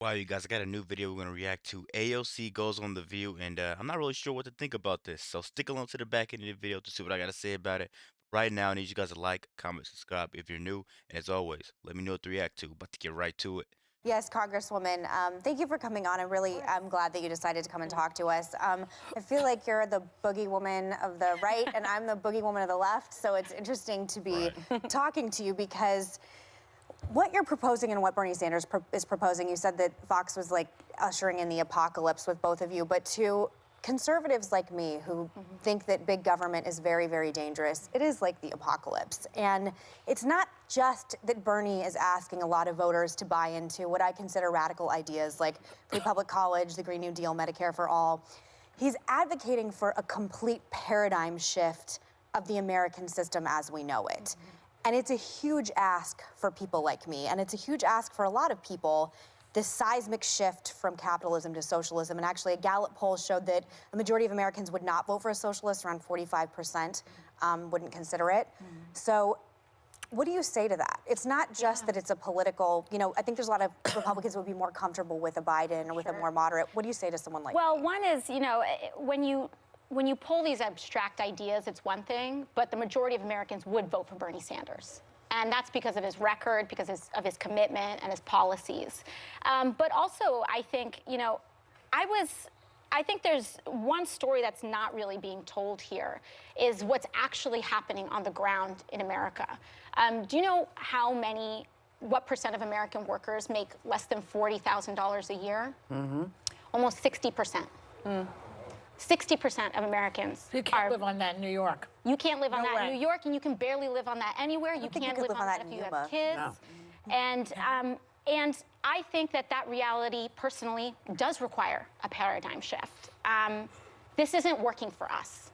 Wow, you guys, I got a new video we're going to react to. AOC goes on The View, and I'm not really sure what to think about this. So stick along to the back end of the video to see what I got to say about it. But right now, I need you guys to like, comment, subscribe if you're new. And as always, let me know what to react to. About to get right to it. Yes, Congresswoman, thank you for coming on. I'm glad that you decided to come and talk to us. I feel like you're the boogie woman of the right, and I'm the boogie woman of the left, so it's interesting to be talking to you because what you're proposing and what Bernie Sanders is proposing, you said that Fox was like ushering in the apocalypse with both of you, but to conservatives like me who think that big government is very, very dangerous, it is like the apocalypse. And it's not just that Bernie is asking a lot of voters to buy into what I consider radical ideas like free public college, the Green New Deal, Medicare for all. He's advocating for a complete paradigm shift of the American system as we know it. And it's a huge ask for people like me, and it's a huge ask for a lot of people, this seismic shift from capitalism to socialism. And actually, a Gallup poll showed that a majority of Americans would not vote for a socialist, around 45% wouldn't consider it. So what do you say to that? It's not just that it's a political, I think there's a lot of Republicans who would be more comfortable with a Biden or with a more moderate. What do you say to someone like Well, me? one is, when you pull these abstract ideas, it's one thing, but the majority of Americans would vote for Bernie Sanders. And that's because of his record, because of his commitment and his policies. But also, I think, I think there's one story that's not really being told here is what's actually happening on the ground in America. Do you know what percent of American workers make less than $40,000 a year? Almost 60%. 60% of Americans You can't live on that in New York. You can't live on No that way. in New York, and you can barely live on that anywhere. You think you can't could live on that if you have kids. No. And I think that reality, personally, does require a paradigm shift. This isn't working for us.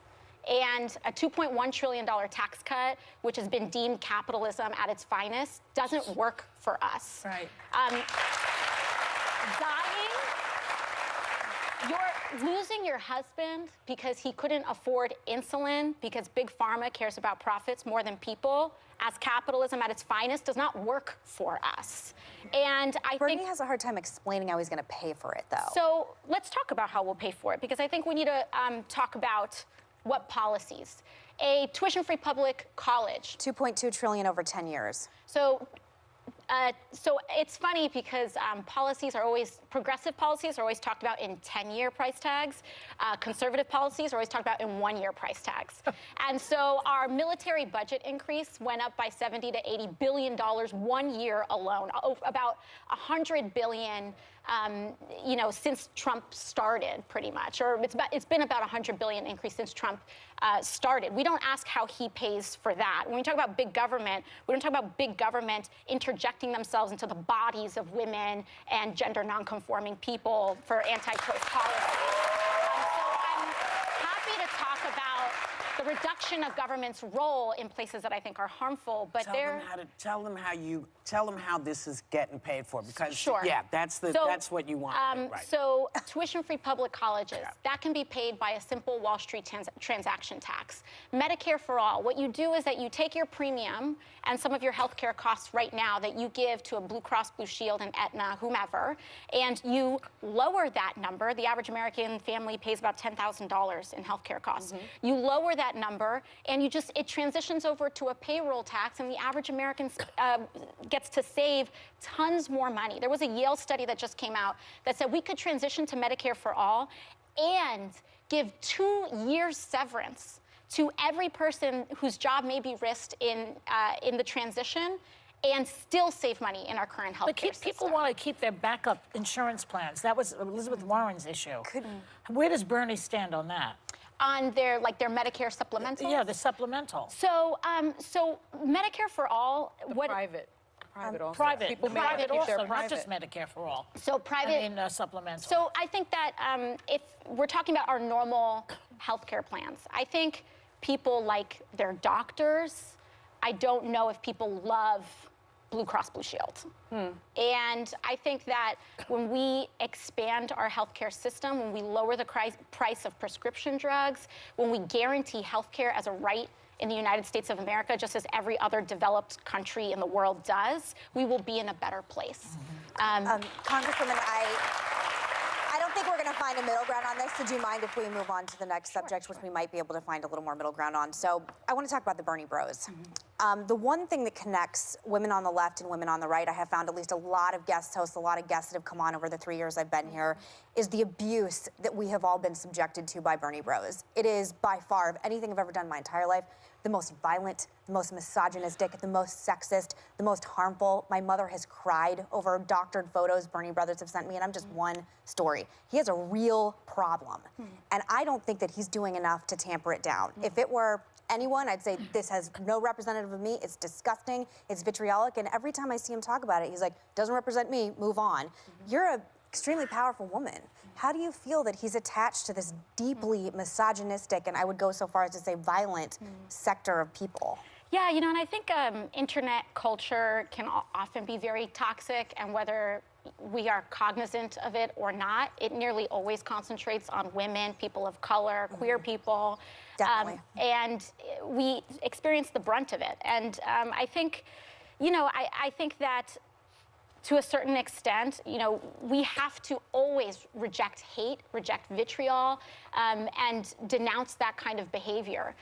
And a $2.1 trillion tax cut, which has been deemed capitalism at its finest, doesn't work for us. Right. You're losing your husband because he couldn't afford insulin because Big Pharma cares about profits more than people, as capitalism at its finest, does not work for us. And I Bernie think has a hard time explaining how he's going to pay for it, though. so. Let's talk about how we'll pay for it, because I think we need to talk about what policies. A tuition-free public college. $2.2 trillion over 10 years. So it's funny because progressive policies are always talked about in 10-year price tags. Conservative policies are always talked about in one-year price tags. And so our military budget increase went up by $70 to $80 billion 1 year alone, about $100 billion. Since Trump started, pretty much, or it's been about $100 billion increase since Trump started. We don't ask how he pays for that. When we talk about big government, we don't talk about big government interjecting themselves into the bodies of women and gender nonconforming people for anti-choice policy. So I'm happy to talk about the reduction of government's role in places that I think are harmful, but tell them how this is getting paid for, because Sure. yeah, that's what you want. Right. So tuition-free public colleges, that can be paid by a simple Wall Street transaction tax. Medicare for all, what you do is that you take your premium and some of your health care costs right now that you give to a Blue Cross Blue Shield and Aetna, whomever, and you lower that number. The average American family pays about $10,000 in health care costs. You lower that number, and it transitions over to a payroll tax, and the average American gets to save tons more money. There was a Yale study that just came out that said we could transition to Medicare for all and give 2 years severance to every person whose job may be risked in the transition, and still save money in our current health care system. People want to keep their backup insurance plans. That was Elizabeth Warren's issue. Where does Bernie stand on that? On their Medicare supplemental? Yeah, the supplemental. So Medicare for all, Private also. Private. People may Private keep their also, not private. just Medicare for all. So private. I mean, supplemental. So I think that if we're talking about our normal healthcare plans, I think people like their doctors. I don't know if people love Blue Cross Blue Shield. And I think that when we expand our healthcare system, when we lower the price of prescription drugs, when we guarantee healthcare as a right in the United States of America, just as every other developed country in the world does, we will be in a better place. Congresswoman, I don't think we're going to find a middle ground on this, so do you mind if we move on to the next subject, which we might be able to find a little more middle ground on? So I want to talk about the Bernie bros. The one thing that connects women on the left and women on the right, I have found at least a lot of guest hosts, a lot of guests that have come on over the 3 years I've been here, is the abuse that we have all been subjected to by Bernie bros. It is by far, of anything I've ever done in my entire life, the most violent, the most misogynistic, the most sexist, the most harmful. My mother has cried over doctored photos Bernie brothers have sent me, and I'm just one story. He has a real problem, and I don't think that he's doing enough to tamper it down. If it were anyone, I'd say this has no representative of me. It's disgusting, it's vitriolic, and every time I see him talk about it, he's like, doesn't represent me, move on. You're an extremely powerful woman. How do you feel that he's attached to this deeply misogynistic, and I would go so far as to say violent, sector of people? Yeah, you know, and I think internet culture can often be very toxic, and whether we are cognizant of it or not, it nearly always concentrates on women, people of color, queer people. Definitely. And we experience the brunt of it. And I think, you know, I think that to a certain extent, you know, we have to always reject hate, reject vitriol, and denounce that kind of behavior.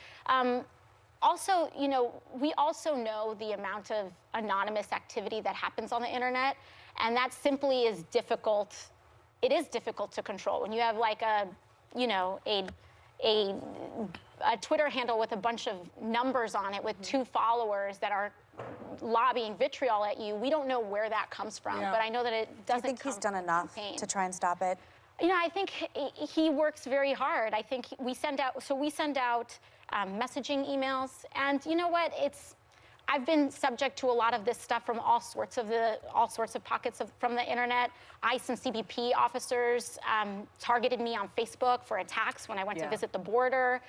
Also, you know, we also know the amount of anonymous activity that happens on the internet, and that simply is difficult. It is difficult to control. When you have like a, you know, a Twitter handle with a bunch of numbers on it with 2 followers that are lobbying vitriol at you, we don't know where that comes from, but I know that it doesn't. Do you think he's done enough to try and stop it? You know, I think he works very hard. I think we send out messaging emails, and you know what? I've been subject to a lot of this stuff from all sorts of pockets from the internet. ICE and CBP officers targeted me on Facebook for attacks when I went to visit the border.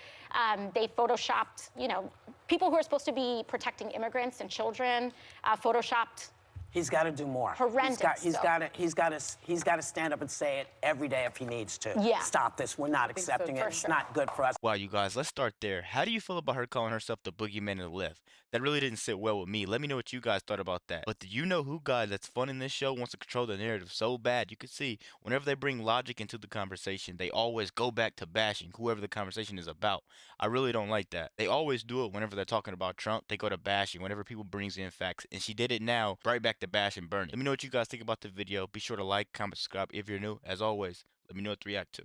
They photoshopped, you know, people who are supposed to be protecting immigrants and children, photoshopped. He's got to do more. Horrendous. He's got to stand up and say it every day if he needs to. Yeah. Stop this. We're not accepting it. It's not good for us. Wow, you guys, let's start there. How do you feel about her calling herself the boogeyman of the left? That really didn't sit well with me. Let me know what you guys thought about that. But do you know who guy that's fun in this show wants to control the narrative so bad? You can see whenever they bring logic into the conversation, they always go back to bashing whoever the conversation is about. I really don't like that. They always do it whenever they're talking about Trump. They go to bashing whenever people brings in facts. And she did it now, right back to bashing Bernie. Let me know what you guys think about the video. Be sure to like, comment, subscribe if you're new. As always, let me know what to react to.